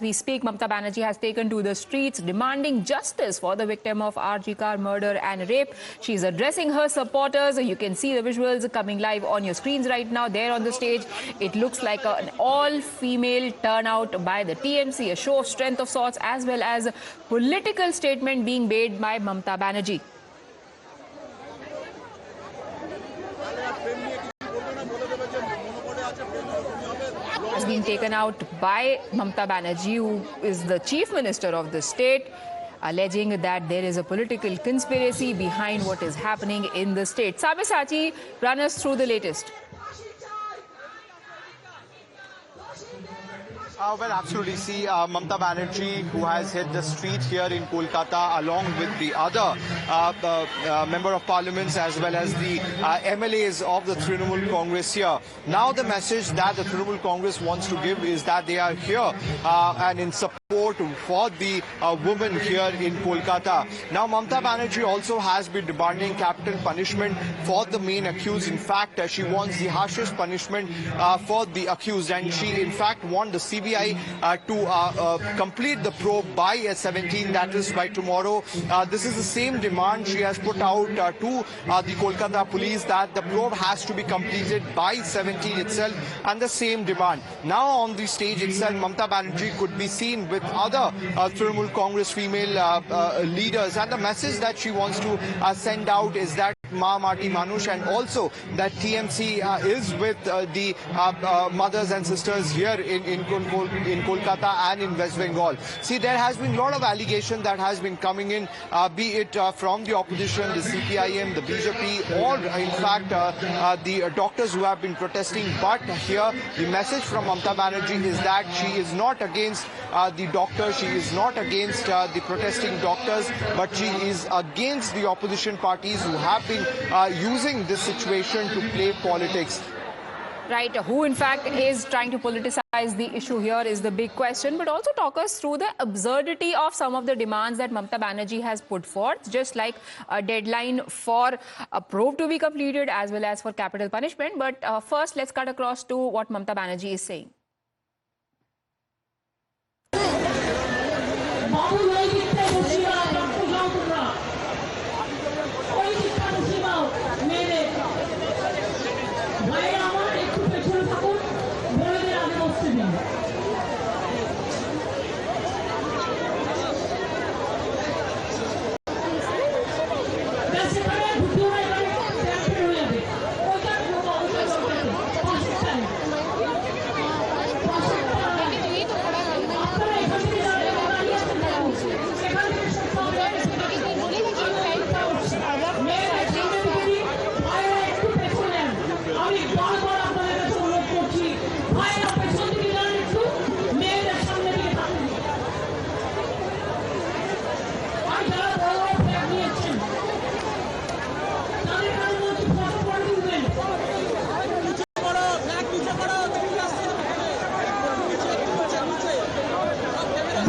We speak, Mamata Banerjee has taken to the streets demanding justice for the victim of RG Kar murder and rape. She's addressing her supporters. You can see the visuals coming live on your screens right now. There on the stage, it looks like an all-female turnout by the TMC, a show of strength of sorts, as well as a political statement being made by Mamata Banerjee. Has been taken out by Mamata Banerjee, who is the chief minister of the state, alleging that there is a political conspiracy behind what is happening in the state. Sabyasachi, run us through the latest. Well, absolutely. See, Mamata Banerjee, who has hit the street here in Kolkata, along with the other Member of Parliaments as well as the MLAs of the Trinamool Congress here. Now the message that the Trinamool Congress wants to give is that they are here and in support for the women here in Kolkata. Now, Mamata Banerjee also has been demanding capital punishment for the main accused. In fact, she wants the harshest punishment for the accused, and she in fact wants the CBI to complete the probe by 17, that is by tomorrow. This is the same demand she has put out to the Kolkata police, that the probe has to be completed by 17 itself, and the same demand. Now on the stage itself, Mamata Banerjee could be seen with other Trinamool Congress female leaders, and the message that she wants to send out is that Ma Mati Manush, and also that TMC is with the mothers and sisters here in Kolkata and in West Bengal. See, there has been a lot of allegation that has been coming in, be it from the opposition, the CPIM, the BJP, or in fact the doctors who have been protesting. But here the message from Mamata Banerjee is that she is not against the doctors, she is not against the protesting doctors, but she is against the opposition parties who have been using this situation to play politics. Right, who in fact is trying to politicize the issue here is the big question. But also talk us through the absurdity of some of the demands that Mamata Banerjee has put forth, just like a deadline for a probe to be completed as well as for capital punishment. But first, let's cut across to what Mamata Banerjee is saying.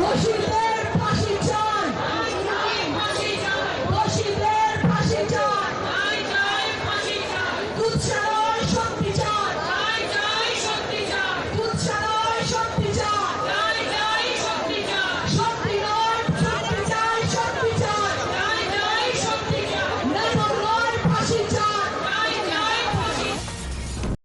Russian